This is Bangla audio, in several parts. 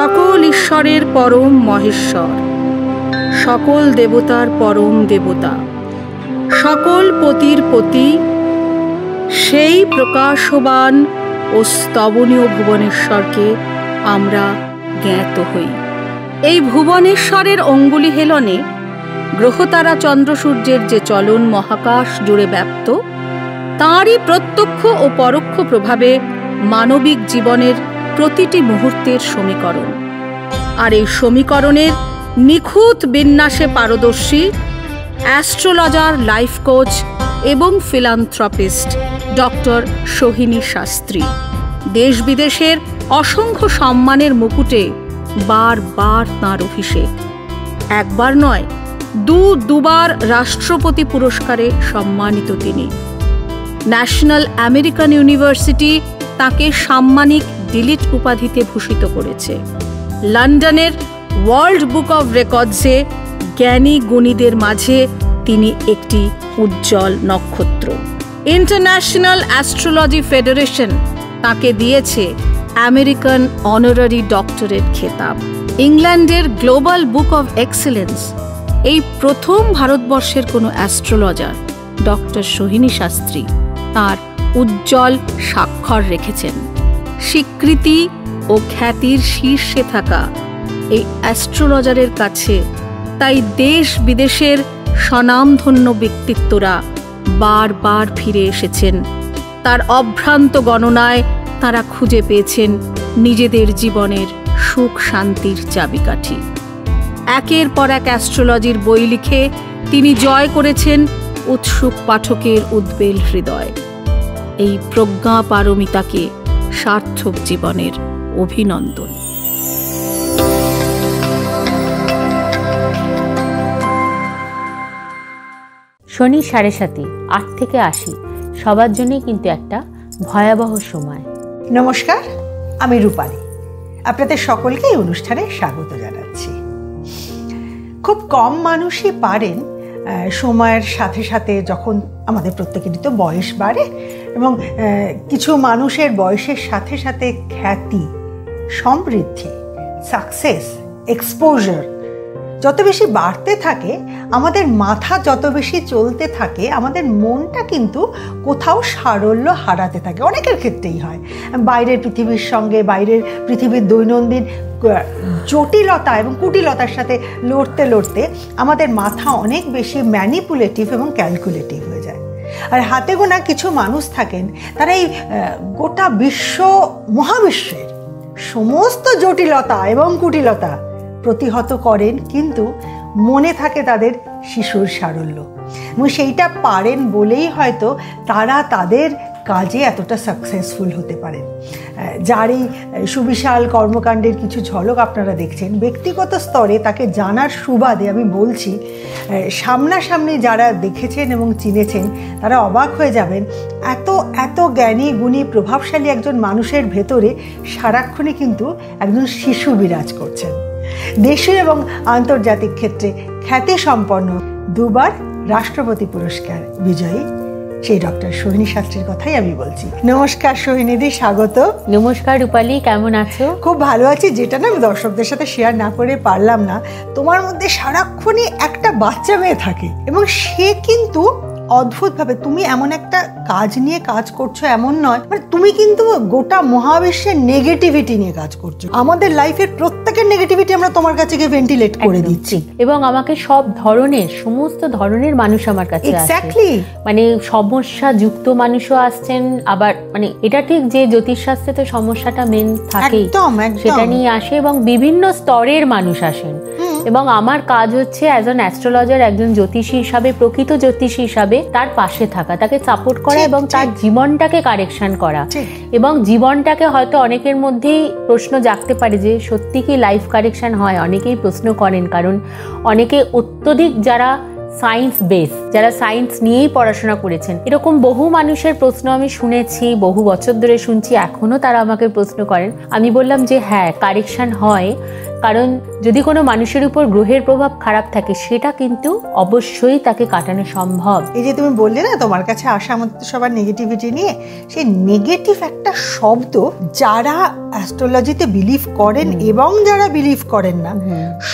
সকল ঈশ্বরের পরম মহেশ্বর, সকল দেবতার পরম দেবতা, সকল পতির পতি, সেই প্রকাশবান ও স্তবনীয় ভুবনেশ্বরকে আমরা জ্ঞাত হই। এই ভুবনেশ্বরের অঙ্গুলি হেলনে গ্রহতারা চন্দ্র সূর্যের যে চলন মহাকাশ জুড়ে ব্যাপ্ত, তাঁরই প্রত্যক্ষ ও পরোক্ষ প্রভাবে মানবিক জীবনের প্রতিটি মুহূর্তের সমীকরণ। আর এই সমীকরণের নিখুঁত বিন্যাসে পারদর্শী অ্যাস্ট্রোলজার, লাইফ কোচ এবং ফিলান্থ্রপিস্ট ডক্টর সোহিনী শাস্ত্রী। দেশ বিদেশের অসংখ্য সম্মানের মুকুটে বারবার তাঁর অভিষেক। একবার নয়, দুবার রাষ্ট্রপতি পুরস্কারে সম্মানিত তিনি। ন্যাশনাল আমেরিকান ইউনিভার্সিটি তাকে সাম্মানিক ডিলিট উপাধিতে ভূষিত করেছে। লন্ডনের ওয়ার্ল্ড বুক অব রেকর্ডসে জ্ঞানী গুণীদের মাঝে তিনি একটি উজ্জ্বল নক্ষত্র। ইন্টারন্যাশনাল অ্যাস্ট্রোলজি ফেডারেশন তাকে দিয়েছে আমেরিকান অনারারি ডক্টরেট খেতাব। ইংল্যান্ডের গ্লোবাল বুক অব এক্সেলেন্স এই প্রথম ভারতবর্ষের কোনো অ্যাস্ট্রোলজার ডক্টর সোহিনী শাস্ত্রী তাঁর উজ্জ্বল স্বাক্ষর রেখেছেন। স্বীকৃতি ও খ্যাতির শীর্ষে থাকা এই অ্যাস্ট্রোলজারের কাছে তাই দেশ বিদেশের স্বনামধন্য ব্যক্তিত্বরা বারবার ফিরে এসেছেন। তার অভ্রান্ত গণনায় তারা খুঁজে পেয়েছেন নিজেদের জীবনের সুখ শান্তির চাবিকাঠি। একের পর এক অ্যাস্ট্রোলজির বই লিখে তিনি জয় করেছেন উৎসুক পাঠকের উদ্বেল হৃদয়। এই প্রজ্ঞা পারমিতাকে সার্থক জীবনের অভিনন্দন। শনি 7:30, 8 থেকে 80 সবার জন্যই কিন্তু একটা ভয়াবহ সময়। নমস্কার, আমি রূপালী। আপনাদের সকলকে এই অনুষ্ঠানে স্বাগত জানাচ্ছি। খুব কম মানুষই পারেন সময়ের সাথে সাথে, যখন আমাদের প্রত্যেকেরই তো বয়স বাড়ে এবং কিছু মানুষের বয়সের সাথে সাথে খ্যাতি, সমৃদ্ধি, সাকসেস, এক্সপোজার যত বেশি বাড়তে থাকে, আমাদের মাথা যত বেশি চলতে থাকে, আমাদের মনটা কিন্তু কোথাও সারল্য হারাতে থাকে। অনেকের ক্ষেত্রেই হয়। বাইরের পৃথিবীর সঙ্গে, বাইরের পৃথিবীর দৈনন্দিন জটিলতা এবং কুটিলতার সাথে লড়তে লড়তে আমাদের মাথা অনেক বেশি ম্যানিপুলেটিভ এবং ক্যালকুলেটিভ হয়ে যায়। আর হাতে গোনা কিছু মানুষ থাকেন, তারা এই গোটা মহাবিশ্বের সমস্ত জটিলতা এবং কুটিলতা প্রতিহত করেন, কিন্তু মনে থাকে তাদের শিশুর সারল্য। এবং সেইটা পারেন বলেই হয়তো তারা তাদের কাজে এতটা সাকসেসফুল হতে পারেন। যার এই সুবিশাল কর্মকাণ্ডের কিছু ঝলক আপনারা দেখছেন, ব্যক্তিগত স্তরে তাকে জানার সুবাদে আমি বলছি, সামনাসামনি যারা দেখেছেন এবং চিনেছেন তারা অবাক হয়ে যাবেন। এত জ্ঞানী গুণী প্রভাবশালী একজন মানুষের ভেতরে সারাক্ষণই কিন্তু একজন শিশু বিরাজ করছেন। দেশীয় এবং আন্তর্জাতিক ক্ষেত্রে খ্যাতি সম্পন্ন, 2বার রাষ্ট্রপতি পুরস্কার বিজয়ী সেই ডক্টর সোহিনী শাস্ত্রীর কথাই আমি বলছি। নমস্কার সোহিনীদি, স্বাগত। নমস্কার রূপালী, কেমন আছো? খুব ভালো আছি। যেটা না আমি দর্শকদের সাথে শেয়ার না করে পারলাম না, তোমার মধ্যে সারাক্ষণই একটা বাচ্চা মেয়ে থাকে এবং সে কিন্তু অদ্ভুতভাবে, তুমি এমন একটা কাজ নিয়ে কাজ করছো এমন নয়, মানে তুমি কিন্তু গোটা মহাবিশ্বের নেগেটিভিটি নিয়ে কাজ করছো। আমাদের লাইফের প্রত্যেকের নেগেটিভিটি আমরা তোমার কাছে গিয়ে ভেন্টিলেট করে দিচ্ছি, এবং আমাকে সমস্ত ধরনের মানুষ আমার কাছে এক্স্যাক্টলি, মানে সমস্যা যুক্ত মানুষও আসছেন। আবার মানে এটা ঠিক যে জ্যোতিষশাস্ত্রে তো সমস্যাটা মেন থাকেই, সেটা নিয়ে আসে এবং বিভিন্ন স্তরের মানুষ আসেন। এবং আমার কাজ হচ্ছে অ্যাজ অ্যান অ্যাস্ট্রোলজার, একজন জ্যোতিষী হিসাবে, প্রকৃত জ্যোতিষী হিসাবে তার পাশে থাকা, তাকে সাপোর্ট করা এবং তার জীবনটাকে কারেকশন করা। এবং জীবনটাকে হয়তো অনেকের মধ্যেই প্রশ্ন জাগতে পারে যে সত্যি কি লাইফ কারেকশন হয়? অনেকেই প্রশ্ন করেন, কারণ অনেকে অত্যধিক যারা সায়েন্স বেস, যারা সায়েন্স নিয়েই পড়াশোনা করেছেন, এরকম বহু মানুষের প্রশ্ন আমি শুনেছি, বহু বছর ধরে শুনছি, এখনো তারা আমাকে প্রশ্ন করেন। আমি বললাম যে হ্যাঁ, কারেকশন হয়, কারণ যদি কোনো মানুষের উপর গ্রহের প্রভাব খারাপ থাকে সেটা কিন্তু অবশ্যই তাকে কাটানো সম্ভব। এই যে তুমি বললে না তোমার কাছে আসা আমাদের সবার নেগেটিভিটি নিয়ে, সেই নেগেটিভ একটা শব্দ যারা অ্যাস্ট্রোলজিতে বিলিভ করেন এবং যারা বিলিভ করেন না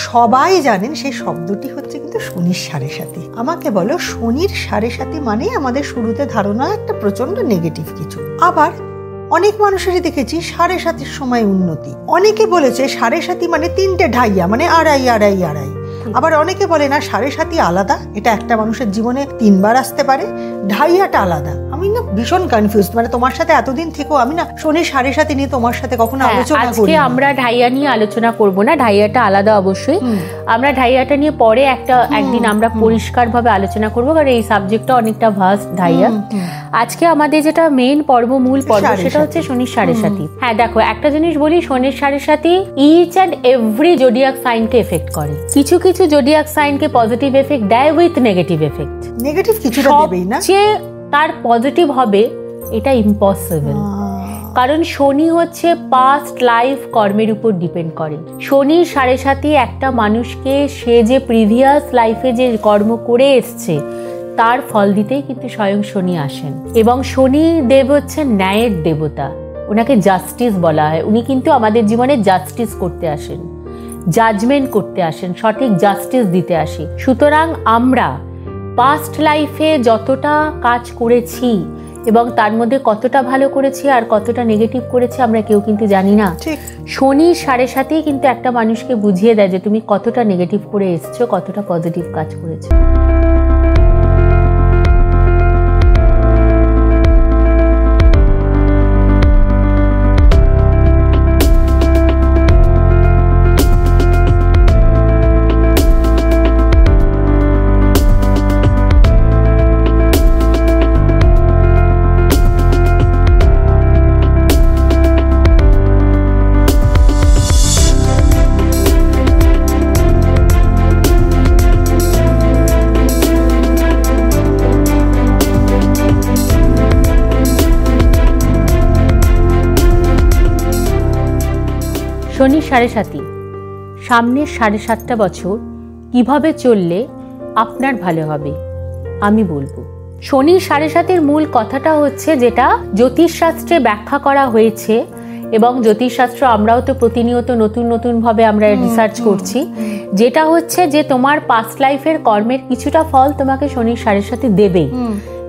সবাই জানেন, সেই শব্দটি হচ্ছে কিন্তু শনির সাড়ে সাথী। আমাকে বলো, শনির সাড়ে সাথী মানে আমাদের শুরুতে ধারণা একটা প্রচন্ড নেগেটিভ কিছু। আবার অনেক মানুষেরই দেখেছি সাড়ে সাতির সময় উন্নতি। অনেকে বলেছে সাড়ে সাতি মানে 3টে ঢাইয়া, মানে আড়াই আড়াই আড়াই। আবার অনেকে বলে না সাড়ে সাতি আলাদা, এটা একটা মানুষের জীবনে 3 বার আসতে পারে, ঢাইয়াটা আলাদা। আমি না ভীষণ কনফিউজড, মানে তোমার সাথে এতদিন থেকেও আমি না শনির সাড়ে সাতি নিয়ে তোমার সাথে কখনো আলোচনা করি। আজকে আমরা ঢাইয়া নিয়ে আলোচনা করব না, ঢাইয়াটা আলাদা অবশ্যই। আমরা ঢাইয়াটা নিয়ে পরে একদিন আমরা পরিষ্কারভাবে আলোচনা করব, কারণ এই সাবজেক্টটা অনেকটা ভাস্ট ঢাইয়া। আজকে আমাদের যেটা মেইন পর্ব, মূল পর্ব, সেটা হচ্ছে শনির সাড়ে সাতি। হ্যাঁ দেখো, একটা জিনিস বলি, শনির সাড়ে সাতি ইচ অ্যান্ড এভরি জোডিয়াক সাইনকে এফেক্ট করে। কিছু কিছু জোডিয়াক সাইনকে পজিটিভ এফেক্ট দেয় উইথ নেগেটিভ এফেক্ট। নেগেটিভ কিছুটা দেবেই না, যে তার পজিটিভ হবে এটা ইম্পসিবল, কারণ শনি হচ্ছে পাস্ট লাইফ কর্মের উপর ডিপেন্ড করে। শনি সাড়ে সাতি একটা মানুষকে সে যে প্রিভিয়াস লাইফে যে কর্ম করে এসছে তার ফল দিতেই কিন্তু স্বয়ং শনি আসেন। এবং শনি দেব হচ্ছেন ন্যায়ের দেবতা, ওনাকে জাস্টিস বলা হয়। উনি কিন্তু আমাদের জীবনে জাস্টিস করতে আসেন, জাজমেন্ট করতে আসেন, সঠিক জাস্টিস দিতে আসি। সুতরাং আমরা পাস্ট লাইফে যতটা কাজ করেছি এবং তার মধ্যে কতটা ভালো করেছি আর কতটা নেগেটিভ করেছি আমরা কেউ কিন্তু জানি না। শনি সাড়ে সাথেই কিন্তু একটা মানুষকে বুঝিয়ে দেয় যে তুমি কতটা নেগেটিভ করে এসছো, কতটা পজিটিভ কাজ করেছো। শনির সাড়ে সাতি, সামনের 7.5 বছর কিভাবে চললে আপনার ভালো হবে আমি বলবো। শনির সাড়ে সাতির মূল কথাটা হচ্ছে, যেটা জ্যোতিষশাস্ত্রে ব্যাখ্যা করা হয়েছে, এবং জ্যোতিষশাস্ত্র আমরাও তো প্রতিনিয়ত নতুন নতুন ভাবে আমরা রিসার্চ করছি, যেটা হচ্ছে যে তোমার পাস্ট লাইফের কর্মের কিছুটা ফল তোমাকে শনির সাড়ে সাতি দেবেই,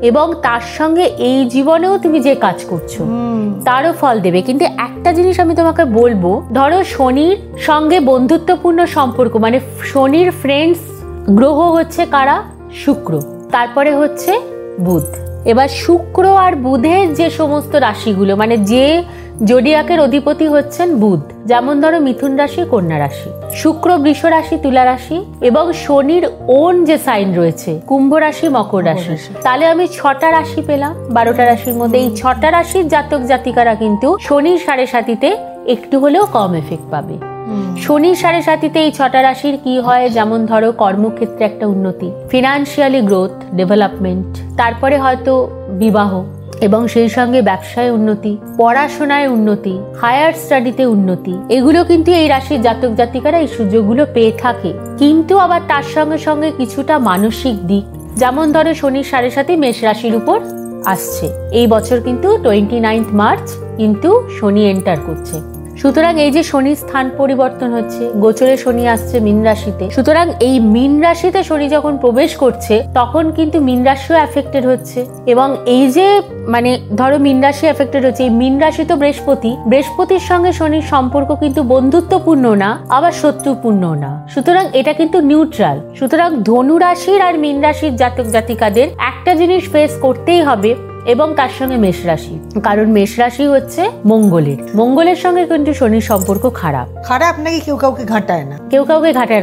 এবং তার সঙ্গে এই জীবনেও তুমি যে কাজ করছো তারও ফল দেবে। কিন্তু একটা জিনিস আমি তোমাকে বলবো, ধরো শনির সঙ্গে বন্ধুত্বপূর্ণ সম্পর্ক, মানে শনির ফ্রেন্ডস গ্রহ হচ্ছে কারা? শুক্র, তারপরে হচ্ছে বুধ। এবার শুক্র আর বুধের যে সমস্ত রাশিগুলো, মানে যে জোডিয়াকের অধিপতি হচ্ছেন বুধ, যেমন ধরো মিথুন রাশি, কন্যা রাশি, শুক্র বৃষ রাশি, তুলা রাশি, এবং শনির ওন যে সাইন রয়েছে কুম্ভ রাশি, মকর রাশি। তাহলে আমি 6টা রাশি পেলাম 12টা রাশির মধ্যে। এই 6টা রাশির জাতক জাতিকারা কিন্তু শনির সাড়ে সাতিতে একটু হলেও কম এফেক্ট পাবে। শনির সাড়ে সাতিতে এই 6টা রাশির কি হয়, যেমন ধরো কর্মক্ষেত্রে একটা উন্নতি, ফিনান্সিয়ালি গ্রোথ, ডেভেলপমেন্ট, তারপরে হয়তো বিবাহ, এবং সেই সঙ্গে ব্যবসায় উন্নতি, পড়াশোনায় উন্নতি, হায়ার স্টাডিতে উন্নতি। এগুলো কিন্তু এই রাশির জাতক জাতিকারা এই সুযোগগুলো পেয়ে থাকে। কিন্তু আবার তার সঙ্গে সঙ্গে কিছুটা মানসিক দিক, যেমন ধরো শনির সাড়ে সাতি মেষ রাশির উপর আসছে এই বছর, কিন্তু 29 মার্চ কিন্তু শনি এন্টার করছে। সুতরাং এই যে শনির স্থান পরিবর্তন হচ্ছে, গোচরে শনি আসছে মীন রাশিতে, সুতরাং এই মীন রাশিতে শনি যখন প্রবেশ করছে তখন কিন্তু মীন রাশিও এফেক্টেড হচ্ছে। এবং এই যে মানে ধরো মীন রাশি এফেক্টেড হচ্ছে, এই মীন রাশি তো বৃহস্পতির সঙ্গে শনির সম্পর্ক কিন্তু বন্ধুত্বপূর্ণ না, আবার শত্রুপূর্ণ না, সুতরাং এটা কিন্তু নিউট্রাল। সুতরাং ধনু রাশির আর মীন রাশির জাতক জাতিকাদের একটা জিনিস ফেস করতেই হবে, এবং তার সঙ্গে মেষ রাশি, কারণ মেষ রাশি হচ্ছে মঙ্গলের সঙ্গে কিন্তু শনির সম্পর্ক খারাপ নাকি কেউ কাউকে ঘাটায়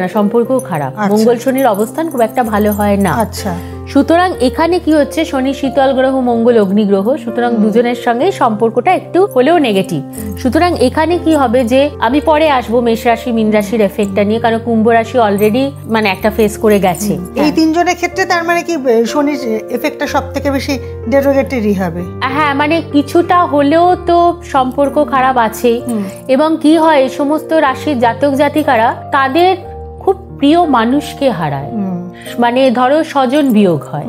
না, সম্পর্ক খারাপ। মঙ্গল শনির অবস্থান খুব একটা ভালো হয় না। আচ্ছা, সুতরাং এখানে কি হচ্ছে, শনি শীতল গ্রহ, মঙ্গল অগ্নি গ্রহ, সুতরাং দুজনের সঙ্গে সম্পর্কটা একটু হলেও নেগেটিভ। সুতরাং এখানে কি হবে যে আমি পরে আসবো মেষ রাশি মীন রাশির এফেক্টটা নিয়ে, কারণ কুম্ভ রাশি অলরেডি মানে একটা ফেস করে গেছে। এই তিনজনের ক্ষেত্রে তার মানে কি শনির এফেক্টটা সবথেকে বেশি ডেরোগেটরি হবে? হ্যাঁ, মানে কিছুটা হলেও তো সম্পর্ক খারাপ আছে। এবং কি হয়, এই সমস্ত রাশির জাতক জাতিকারা তাদের খুব প্রিয় মানুষকে হারায়, মানে ধরো স্বজন বিয়োগ হয়।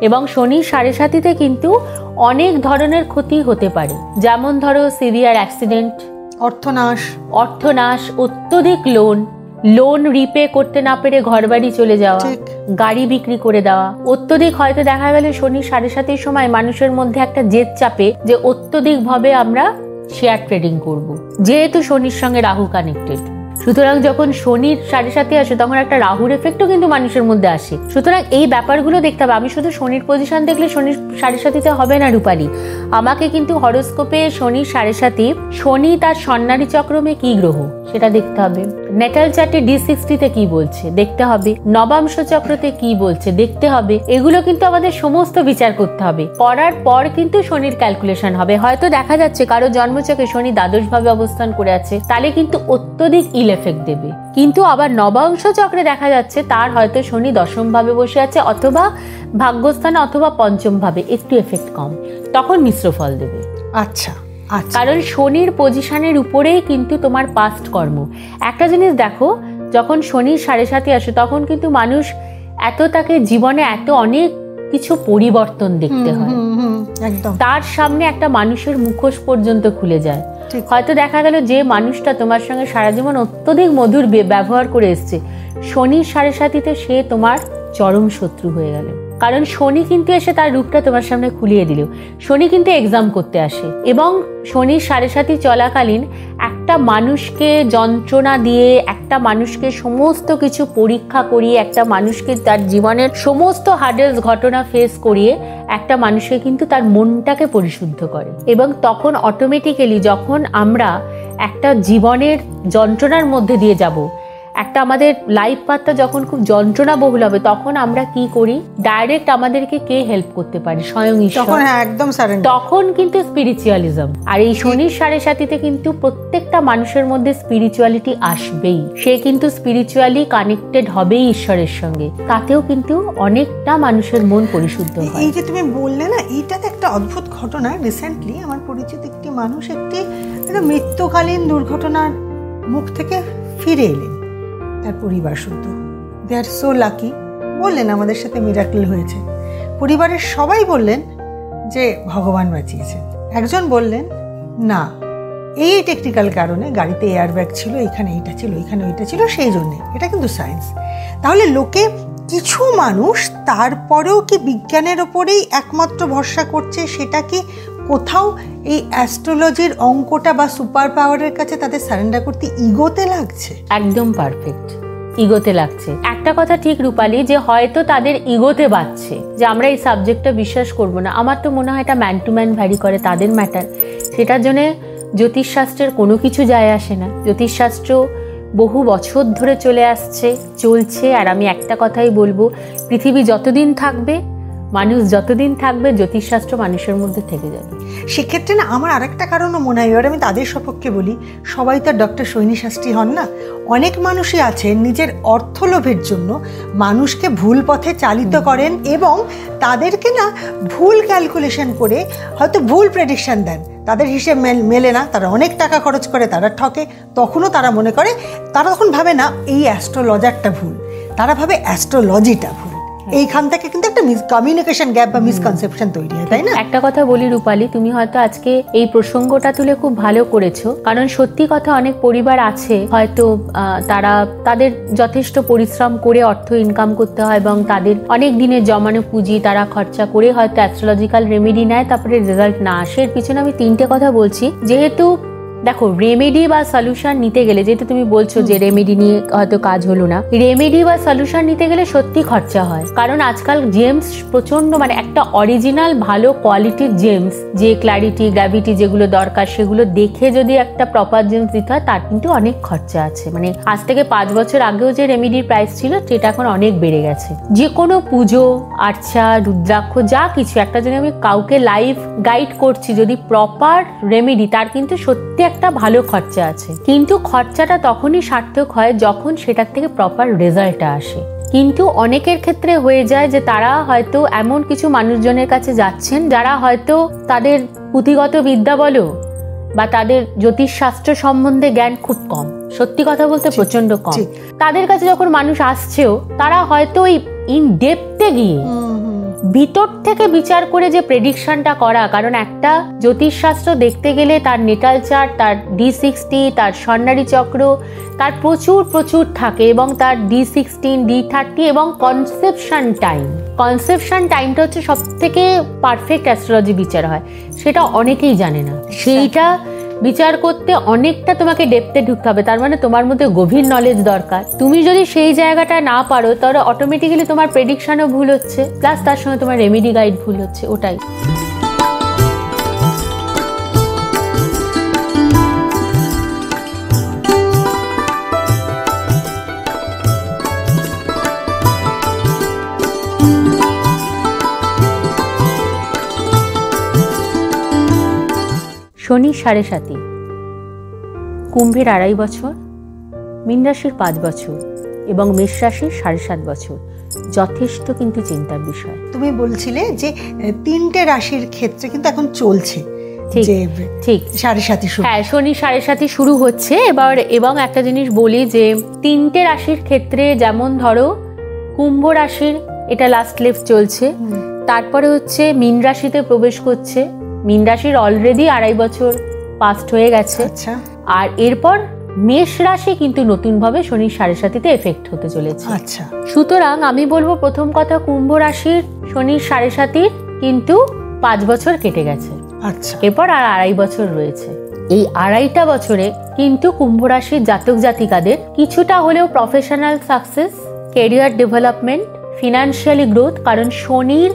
এবং শনির 7.5-তে কিন্তু অনেক ধরনের ক্ষতি হতে পারে, যেমন ধরো সিভিয়ার অ্যাক্সিডেন্ট, অর্থনাশ, অত্যধিক লোন রিপে করতে না পেরে ঘরবাড়ি চলে যাওয়া, গাড়ি বিক্রি করে দেওয়া, অত্যধিক হয়তো দেখা গেল শনির 7.5-এর সময় মানুষের মধ্যে একটা জেদ চাপে যে অত্যধিক ভাবে আমরা শেয়ার ট্রেডিং করব, যেহেতু শনির সঙ্গে রাহু কানেক্টেড। সুতরাং যখন শনির 7.5-এ আসে তখন একটা রাহুর এফেক্টও কিন্তু মানুষের মধ্যে আসে। সুতরাং এই ব্যাপারগুলো দেখতে হবে। আমি শুধু শনির পজিশন দেখলে শনির 7.5-তে হবে না রূপালী, আমাকে কিন্তু হরোস্কোপে শনির 7.5, শনি তার স্বর্ণালী চক্রমে কি গ্রহ সেটা দেখতে হবে, নেটাল চার্টে D60-তে কি বলছে দেখতে হবে, নবাংশ চক্রতে কি বলছে দেখতে হবে। এগুলো কিন্তু আমাদের সমস্ত বিচার করতে হবে, করার পর কিন্তু শনির ক্যালকুলেশন হবে। হয়তো দেখা যাচ্ছে কারো জন্মচক্রে শনি দ্বাদশ ভাবে অবস্থান করে আছে, তাহলে কিন্তু অত্যধিক এফেক্ট দেবে। কিন্তু আবার নবাংশ চক্রে দেখা যাচ্ছে তার হয়তো শনি 10ম ভাবে বসে আছে, অথবা ভাগ্যস্থানে, অথবা 5ম ভাবে, একটু এফেক্ট কম, তখন মিশ্র ফল দেবে। আচ্ছা, কারণ শনির পজিশনের উপরেই কিন্তু তোমার পাস্ট কর্ম। একটা জিনিস দেখো, যখন শনির 7.5-এ আসে তখন কিন্তু মানুষ তাকে জীবনে অনেক কিছু পরিবর্তন দেখতে হয়, একদম তার সামনে একটা মানুষের মুখোশ পর্যন্ত খুলে যায়। হয়তো দেখা গেল যে মানুষটা তোমার সঙ্গে সারা জীবন অত্যধিক মধুর ব্যবহার করে এসছে, শনির 7.5-তে সে তোমার চরম শত্রু হয়ে গেল। কারণ শনি কিন্তু এসে তার রূপটা তোমার সামনে খুলিয়ে দিল। শনি কিন্তু এক্সাম করতে আসে, এবং শনির 7.5 চলাকালীন একটা মানুষকে যন্ত্রণা দিয়ে, একটা মানুষকে সমস্ত কিছু পরীক্ষা করিয়ে, একটা মানুষকে তার জীবনের সমস্ত হার্ডেলস ঘটনা ফেস করিয়ে একটা মানুষকে কিন্তু তার মনটাকে পরিশুদ্ধ করে। এবং তখন অটোমেটিক্যালি যখন আমরা একটা জীবনের যন্ত্রণার মধ্যে দিয়ে যাব, একটা আমাদের লাইফ পাথটা যখন খুব যন্ত্রণা বহুল হবে, তখন আমরা কি করি, ডাইরেক্ট আমাদেরকে কে হেল্প করতে পারে, স্বয়ং ঈশ্বর। একদম সারেন্ডার। তখন কিন্তু স্পিরিচুয়ালিজম। আর এই শনির 7.5-তে কিন্তু প্রত্যেকটা মানুষের মধ্যে স্পিরিচুয়ালিটি আসবেই, সে কিন্তু স্পিরিচুয়ালি কানেক্টেড হবেই ঈশ্বরের সঙ্গে, তাতেও কিন্তু অনেকটা মানুষের মন পরিশুদ্ধ হয়। এই যে তুমি বললে না, এইটাতে একটা অদ্ভুত ঘটনা। রিসেন্টলি আমার পরিচিত একটি মানুষ একটি মৃত্যুকালীন দুর্ঘটনার মুখ থেকে ফিরে এলেন, তার পরিবার শুদ্ধ, দে আর সো লাকি, বললেন আমাদের সাথে মিরাকল হয়েছে। পরিবারের সবাই বললেন যে ভগবান বাঁচিয়েছেন। একজন বললেন না, এই টেকনিক্যাল কারণে গাড়িতে এয়ার ব্যাগ ছিল, এখানে এইটা ছিল, এখানে ওইটা ছিল, সেই জন্যে। এটা কিন্তু সায়েন্স। তাহলে লোকে, কিছু মানুষ তারপরেও কি বিজ্ঞানের ওপরেই একমাত্র ভরসা করছে? সেটা কি কোথাও এই অ্যাস্ট্রোলজির অঙ্কটা বা সুপার পাওয়ারের কাছে তাদের সারেন্ডার করতে ইগোতে লাগছে? একদম পারফেক্ট, ইগোতে লাগছে। একটা কথা ঠিক রূপালী, যে হয়তো তাদের ইগোতে বাজছে যে আমরা এই সাবজেক্টটা বিশ্বাস করব না। আমার তো মনে হয় এটা ম্যান টু ম্যান ভ্যারি করে, তাদের ম্যাটার। সেটার জন্য জ্যোতিষশাস্ত্রের কোনো কিছু যায় আসে না। জ্যোতিষশাস্ত্র বহু বছর ধরে চলছে। আর আমি একটা কথাই বলবো, পৃথিবী যতদিন থাকবে, মানুষ যতদিন থাকবে, জ্যোতিষশাস্ত্র মানুষের মধ্যে থেকে যাবে। সেক্ষেত্রে না আমার আরেকটা কারণও মনে হয়, এবার আমি তাদের সপক্ষে বলি, সবাই তো ডক্টর সৈনী শাস্ত্রী হন না। অনেক মানুষই আছেন নিজের অর্থলোভের জন্য মানুষকে ভুল পথে চালিত করেন, এবং তাদেরকে না ভুল ক্যালকুলেশন করে হয়তো ভুল প্রেডিকশন দেন, তাদের হিসেব মেলে না, তারা অনেক টাকা খরচ করে, তারা ঠকে। তখনও তারা মনে করে, তারা তখন ভাবে না এই অ্যাস্ট্রোলজারটা ভুল, তারা ভাবে অ্যাস্ট্রোলজিটা ভুল। এইখান থেকে কিন্তু একটা কমিউনিকেশন গ্যাপ বা মিসকনসেপশন তৈরি হয়, তাই না? একটা কথা বলি রূপালী, তুমি হয়তো আজকে এই প্রসঙ্গটা তুলে খুব ভালো করেছো। কারণ সত্যি কথা, অনেক পরিবার আছে হয়তো তাদের যথেষ্ট পরিশ্রম করে অর্থ ইনকাম করতে হয়, এবং তাদের অনেক দিনের জমানো পুঁজি তারা খরচা করে হয়তো অ্যাস্ট্রোলজিক্যাল রেমেডি নেয়, তারপরে রেজাল্ট না আসে। এর পিছনে আমি 3টে কথা বলছি। যেহেতু দেখো রেমেডি বা সলিউশন নিতে গেলে, যেহেতু তুমি বলছো যে রেমেডি নিয়ে হয়তো কাজ হলো না, রেমেডি বা সলিউশন নিতে গেলে সত্যি খরচা হয়। কারণ আজকাল জেমস প্রচন্ড, মানে একটা অরিজিনাল ভালো কোয়ালিটির জেমস, যে ক্ল্যারিটি গ্র্যাভিটি যেগুলো দরকার সেগুলো দেখে যদি একটা প্রপার জেমস দিতে হয় তার কিন্তু অনেক খরচা আছে। মানে আজ থেকে 5 বছর আগেও যে রেমেডির প্রাইস ছিল সেটা এখন অনেক বেড়ে গেছে। যে কোনো পুজো আর্চা রুদ্রাক্ষ যা কিছু একটা, যদি আমি কাউকে লাইভ গাইড করছি যদি প্রপার রেমেডি, তার কিন্তু সত্যি একটা ভালো খরচা আছে। কিন্তু খরচাটা তখনই সার্থক হয় যখন সেটার থেকে প্রপার রেজাল্টটা আসে। কিন্তু অনেকের ক্ষেত্রে হয়ে যায় যে তারা হয়তো এমন কিছু মানুষজনের কাছে যাচ্ছেন যারা হয়তো তাদের পুঁথিগত বিদ্যা বলো বা তাদের জ্যোতিষশাস্ত্র সম্বন্ধে জ্ঞান খুব কম, সত্যি কথা বলতে প্রচন্ড কম। তাদের কাছে যখন মানুষ আসছেও তারা হয়তো ইন ডেপথে গিয়ে ভিতর থেকে বিচার করে যে প্রেডিকশনটা করা, কারণ একটা জ্যোতিষশাস্ত্র দেখতে গেলে তার নেটাল চার্ট, তার D60, তার স্বর্ণালী চক্র, তার প্রচুর থাকে, এবং তার D16, D30 এবং কনসেপশন টাইমটা হচ্ছে সব থেকে পারফেক্ট অ্যাস্ট্রোলজি বিচার হয়, সেটা অনেকেই জানে না। সেইটা বিচার করতে অনেকটা তোমাকে ডেপথে ঢুকতে হবে, তার মানে তোমার মধ্যে গভীর নলেজ দরকার। তুমি যদি সেই জায়গাটা না পারো তাহলে অটোমেটিক্যালি তোমার প্রেডিকশনও ভুল হচ্ছে, প্লাস তার সঙ্গে তোমার রেমেডি গাইড ভুল হচ্ছে। ওটাই শনি 7.5, কুম্ভের 2.5 বছর, মীন রাশির 5 বছর এবং মেষ রাশির 7.5 বছর। যথেষ্ট কিন্তু চিন্তার বিষয়। তুমি বলছিলে যে 3টে রাশির ক্ষেত্রে কিন্তু এখন চলছে, ঠিক 7.5 হ্যাঁ, শনি 7.5 শুরু হচ্ছে এবার। এবং একটা জিনিস বলি যে 3টে রাশির ক্ষেত্রে, যেমন ধরো কুম্ভ রাশির এটা লাস্ট লেফট চলছে, তারপরে হচ্ছে মীন রাশিতে প্রবেশ করছে, মীন রাশির অলরেডি 2.5 বছর পাস্ট হয়ে গেছে। আর এরপর মেষ রাশি কিন্তু নতুন ভাবে শনি 7.5 এফেক্ট হতে চলেছে। সুতরাং আমি বলবো প্রথম কথা, কুম্ভ রাশির শনি 7.5 কিন্তু 5 বছর কেটে গেছে, এরপর আর 2.5 বছর রয়েছে। এই 2.5টা বছরে কিন্তু কুম্ভ রাশির জাতক জাতিকাদের কিছুটা হলেও professional success, career development, financially growth, কারণ শনির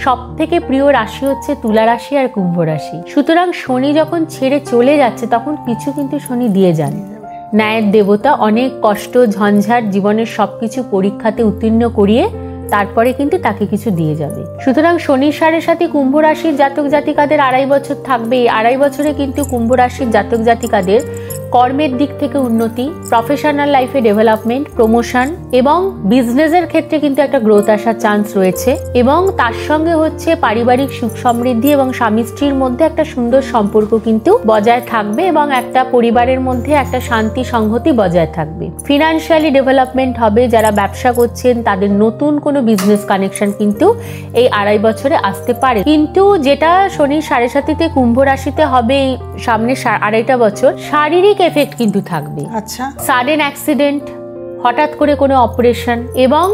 সব থেকে প্রিয় রাশি হচ্ছে তুলা রাশি আর কুম্ভ রাশি। সুতরাং শনি যখন ছেড়ে চলে যাচ্ছে তখন কিছু কিন্তু শনি দিয়ে যান। ন্যায়ের দেবতা অনেক কষ্ট ঝঞ্ঝাট জীবনের সবকিছু পরীক্ষাতে উত্তীর্ণ করিয়ে তারপরে কিন্তু তাকে কিছু দিয়ে যাবে। সুতরাং শনি 7.5 কুম্ভ রাশির জাতক জাতিকাদের 2.5 বছর থাকবে। এই 2.5 বছরে কিন্তু কুম্ভ রাশির জাতক জাতিকাদের কর্মের দিক থেকে উন্নতি, প্রফেশনাল লাইফে ডেভেলপমেন্ট, প্রমোশন এবং বিজনেসের ক্ষেত্রে কিন্তু একটা গ্রোথ আসার চান্স রয়েছে। এবং তার সঙ্গে হচ্ছে পারিবারিক সুখ সমৃদ্ধি এবং স্বামী স্ত্রীর মধ্যে একটা সুন্দর সম্পর্ক কিন্তু বজায় থাকবে এবং একটা পরিবারের মধ্যে একটা শান্তি সংহতি বজায় থাকবে। ফিনান্সিয়ালি ডেভেলপমেন্ট হবে, যারা ব্যবসা করছেন তাদের নতুন কোনো বিজনেস কানেকশন কিন্তু এই 2.5 বছরে আসতে পারে। কিন্তু যেটা শনি 7.5 কুম্ভ রাশিতে হবে সামনে 2.5 বছর, শারীরিক এফেক্ট কিন্তু থাকবে। সাডেন অ্যাক্সিডেন্ট, হঠাৎ করে কোনো অপারেশন এবং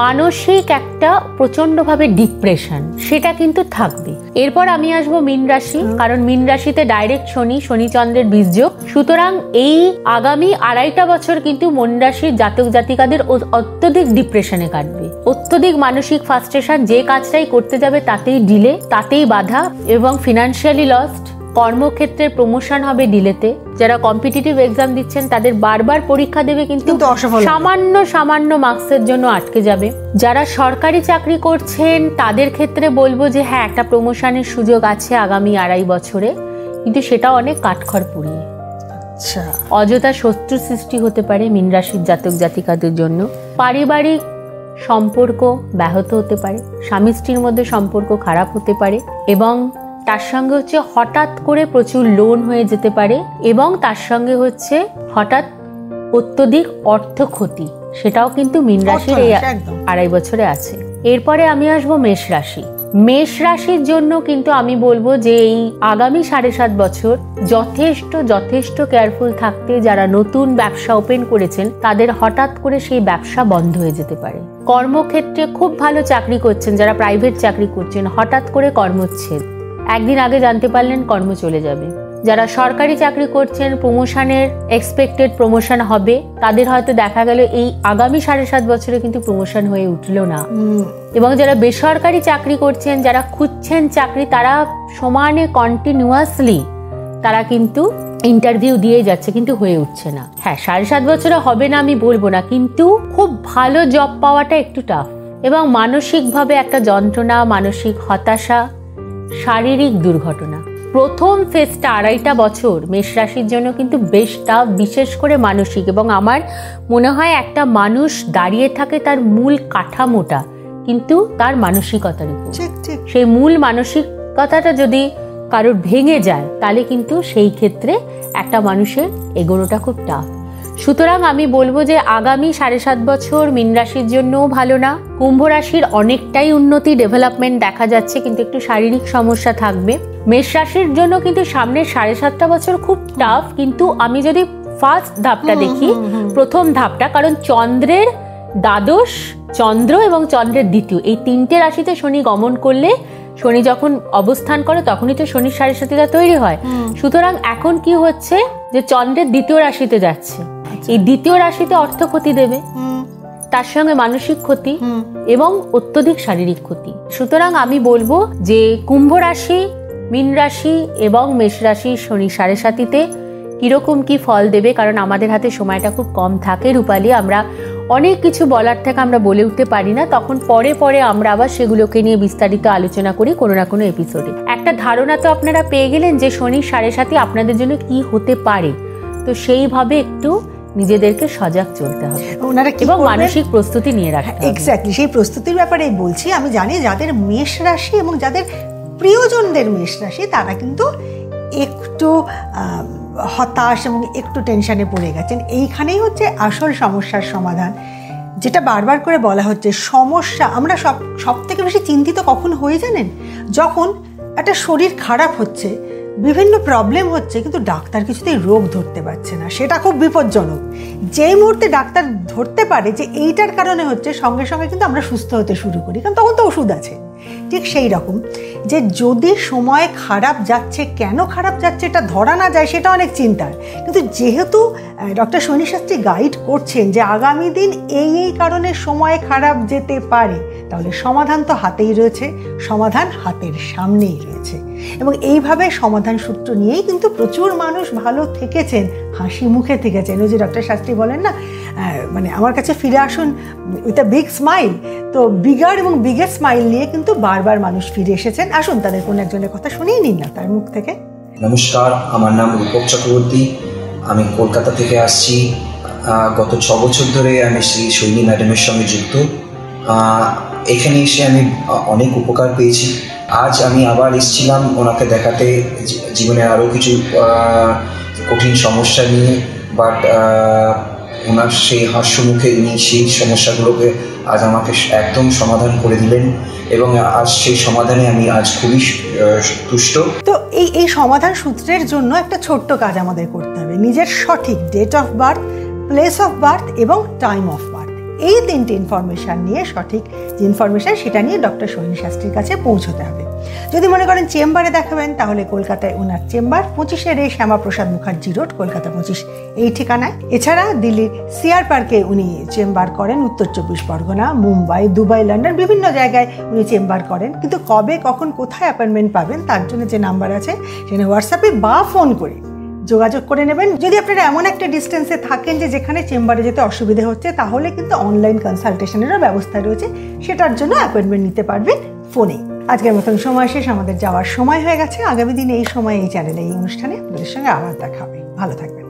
মানসিক একটা প্রচন্ডভাবে ডিপ্রেশন, সেটা কিন্তু থাকবে। এরপর আমি আসবো মীন রাশি, কারণ মীন রাশিতে ডাইরেক্ট শনি চন্দ্রের বীজযোগ। সুতরাং এই আগামী 2.5টা বছর কিন্তু মীন রাশির জাতক জাতিকাদের অত্যধিক ডিপ্রেশনে কাটবে, অত্যধিক মানসিক ফ্রাস্ট্রেশন, যে কাজটাই করতে যাবে তাতেই ডিলে, তাতেই বাধা এবং ফিনান্সিয়ালি লস্ট। কর্মক্ষেত্রে প্রমোশন হবে ডিলেতে। যারা কম্পিটিটিভ এক্সাম দিচ্ছেন তাদের বারবার পরীক্ষা দেবে কিন্তু সামান্য মার্কসের জন্য আটকে যাবে। যারা সরকারি চাকরি করছেন তাদের ক্ষেত্রে বলবো যে হ্যাঁ, একটা প্রমোশনের সুযোগ আছে আগামী 2.5 বছরে, কিন্তু সেটা অনেক কাঠখড় পুড়িয়ে। অযথা শত্রু সৃষ্টি হতে পারে মীন রাশির জাতক জাতিকাদের জন্য। পারিবারিক সম্পর্ক ব্যাহত হতে পারে, স্বামী স্ত্রীর মধ্যে সম্পর্ক খারাপ হতে পারে এবং তার সঙ্গে হচ্ছে হঠাৎ করে প্রচুর লোন হয়ে যেতে পারে এবং তার সঙ্গে হচ্ছে হঠাৎ অত্যধিক অর্থ ক্ষতি, সেটাও কিন্তু মীন রাশির এই 2.5 বছরে আছে। এরপরে আমি আসবো মেষ রাশি। মেষ রাশির জন্য কিন্তু আমি বলবো যে এই আগামী 7.5 বছর যথেষ্ট কেয়ারফুল থাকতে। যারা নতুন ব্যবসা ওপেন করেছেন তাদের হঠাৎ করে সেই ব্যবসা বন্ধ হয়ে যেতে পারে। কর্মক্ষেত্রে খুব ভালো চাকরি করছেন, যারা প্রাইভেট চাকরি করছেন, হঠাৎ করে কর্মচ্ছেদ, একদিন আগে জানতে পারলেন কর্ম চলে যাবে। যারা সরকারি চাকরি করছেন, প্রমোশনের এক্সপেক্টেড প্রমোশন হবে, তাদের হয়তো দেখা গেল এই আগামী 7.5 বছরে কিন্তু প্রমোশন হয়ে উঠলো না। এবং যারা বেসরকারি চাকরি করছেন, যারা খুঁজছেন চাকরি, তারা সমানে কন্টিনিউয়াসলি তারা কিন্তু ইন্টারভিউ দিয়ে যাচ্ছে, কিন্তু হয়ে উঠছে না। হ্যাঁ, 7.5 বছরে হবে না আমি বলবো না, কিন্তু খুব ভালো জব পাওয়াটা একটু টাফ। এবং মানসিকভাবে একটা যন্ত্রণা, মানসিক হতাশা, শারীরিক দুর্ঘটনা। প্রথম ফেজটা 2.5 বছর মেষ রাশির জন্য কিন্তু বেশ টাফ, বিশেষ করে মানসিক। এবং আমার মনে হয় একটা মানুষ দাঁড়িয়ে থাকে তার মূল কাঠামোটা কিন্তু তার মানসিকতার উপর। সেই মূল মানসিকতাটা যদি কারোর ভেঙে যায় তাহলে কিন্তু সেই ক্ষেত্রে একটা মানুষের এগোনোটা খুব টাফ। সুতরাং আমি বলবো যে আগামী 7.5 বছর মীন রাশির জন্যও ভালো না। কুম্ভ রাশির অনেকটাই উন্নতি, ডেভেলপমেন্ট দেখা যাচ্ছে, কিন্তু একটু শারীরিক সমস্যা থাকবে। মেষ রাশির জন্য কিন্তু সামনের 7.5 বছর খুব টাফ। কিন্তু আমি যদি ফার্স্ট ধাপটা দেখি, প্রথম ধাপটা, কারণ চন্দ্রের দ্বাদশ, চন্দ্র এবং চন্দ্রের দ্বিতীয়, এই 3টে রাশিতে শনি গমন করলে, শনি যখন অবস্থান করে তখনই তো শনির 7.5 তৈরি হয়। সুতরাং এখন কি হচ্ছে যে চন্দ্রের দ্বিতীয় রাশিতে যাচ্ছে, এই দ্বিতীয় রাশিতে অর্থ ক্ষতি দেবে, তার সঙ্গে মানসিক ক্ষতি এবং অত্যধিক শারীরিক ক্ষতি। সুতরাং আমি বলবো যে কুম্ভ রাশি, মীন রাশি এবং মেষ রাশি শনি 7.5-তে কিরকম কি ফল দেবে, কারণ আমাদের হাতে সময়টা খুব কম থাকে রূপালী, আমরা অনেক কিছু বলার থেকে আমরা বলে উঠতে পারি না, তখন পরে পরে আমরা আবার সেগুলোকে নিয়ে বিস্তারিত আলোচনা করি কোনো না কোনো এপিসোডে। একটা ধারণা তো আপনারা পেয়ে গেলেন যে শনির 7.5 আপনাদের জন্য কি হতে পারে, তো সেইভাবে একটু নিজেদেরকে সজাগ চলতে হবে এবং মানসিক প্রস্তুতি নিয়ে রাখতে হবে। এক্স্যাক্টলি, সেই প্রস্তুতির ব্যাপারেই বলছি। আমি জানি যাদের মেষ রাশি এবং যাদের প্রিয়জনদের মেষ রাশি, তারা কিন্তু একটু হতাশ এবং একটু টেনশনে পড়ে গেছেন। এইখানেই হচ্ছে আসল সমস্যার সমাধান, যেটা বারবার করে বলা হচ্ছে। সমস্যা আমরা সব থেকে বেশি চিন্তিত কখন হয়ে জানেন, যখন একটা শরীর খারাপ হচ্ছে, বিভিন্ন প্রবলেম হচ্ছে, কিন্তু ডাক্তার কিছুতেই রোগ ধরতে পারছে না, সেটা খুব বিপজ্জনক। যেই মুহূর্তে ডাক্তার ধরতে পারে যে এইটার কারণে হচ্ছে, সঙ্গে সঙ্গে কিন্তু আমরা সুস্থ হতে শুরু করি, কারণ তখন তো ওষুধ আছে। ঠিক সেই রকম যে যদি সময় খারাপ যাচ্ছে, কেন খারাপ যাচ্ছে এটা ধরা না যায়, সেটা অনেক চিন্তার। কিন্তু যেহেতু ডক্টর শনি শাস্ত্রী গাইড করছেন যে আগামী দিন এই কারণে সময় খারাপ যেতে পারে, তাহলে সমাধান তো হাতেই রয়েছে, সমাধান হাতের সামনেই রয়েছে। এবং এইভাবে সমাধান সূত্র নিয়েই কিন্তু প্রচুর মানুষ ভালো থেকেছেন, হাসি মুখে থেকেছেন। ওই যে ডক্টর শাস্ত্রী বলেন না, মানে আমার কাছে ফিরে আসুন উইথ আ বিগ স্মাইল। তো বিগার এবং বিগেস্ট স্মাইল নিয়ে কিন্তু বারবার মানুষ ফিরে এসেছেন। আসুন তাদের কোনো একজনের কথা শুনেই নিন না তার মুখ থেকে। নমস্কার, আমার নাম রূপক চক্রবর্তী, আমি কলকাতা থেকে আসছি। গত 6 বছর ধরে আমি শ্রী সৈনী ম্যাডামের সঙ্গে যুক্ত। এখানে এসে আমি অনেক উপকার পেয়েছি। আজ আমি আবার এসেছিলাম ওনাকে দেখাতে, জীবনের আরও কিছু কঠিন সমস্যা নিয়ে, বাট ওনার সেই হাস্যমুখে উনি সেই সমস্যাগুলোকে আজ আমাকে একদম সমাধান করে দিলেন এবং আজ সেই সমাধানে আমি আজ খুবই তুষ্ট। তো এই সমাধান সূত্রের জন্য একটা ছোট্ট কাজ আমাদের করতে হবে। নিজের সঠিক date of birth, place of birth এবং টাইম অফ বার্থ, এই 3টে ইনফরমেশান নিয়ে, সঠিক যে ইনফরমেশান সেটা নিয়ে ডক্টর শৈনী শাস্ত্রীর কাছে পৌঁছতে হবে। যদি মনে করেন চেম্বারে দেখাবেন, তাহলে কলকাতায় ওনার চেম্বার 25 শ্যামাপ্রসাদ মুখার্জি রোড, কলকাতা 25 এই ঠিকানায়। এছাড়া দিল্লির সিআর পার্কে উনি চেম্বার করেন, উত্তর 24 পরগনা, মুম্বাই, দুবাই, লন্ডন, বিভিন্ন জায়গায় উনি চেম্বার করেন। কিন্তু কবে, কখন, কোথায় অ্যাপয়েন্টমেন্ট পাবেন তার জন্য যে নাম্বার আছে সেখানে হোয়াটসঅ্যাপে বা ফোন করে যোগাযোগ করে নেবেন। যদি আপনারা এমন একটা ডিস্টেন্সে থাকেন যে যেখানে চেম্বারে যেতে অসুবিধা হচ্ছে, তাহলে কিন্তু অনলাইন কনসালটেশনেরও ব্যবস্থা রয়েছে, সেটার জন্য অ্যাপয়েন্টমেন্ট নিতে পারবেন ফোনে। আজকের মতন সময় শেষ, আমাদের যাওয়ার সময় হয়ে গেছে। আগামী দিনে এই সময় এই চ্যানেলে এই অনুষ্ঠানে আপনাদের সঙ্গে আবার দেখা হবে। ভালো থাকবেন।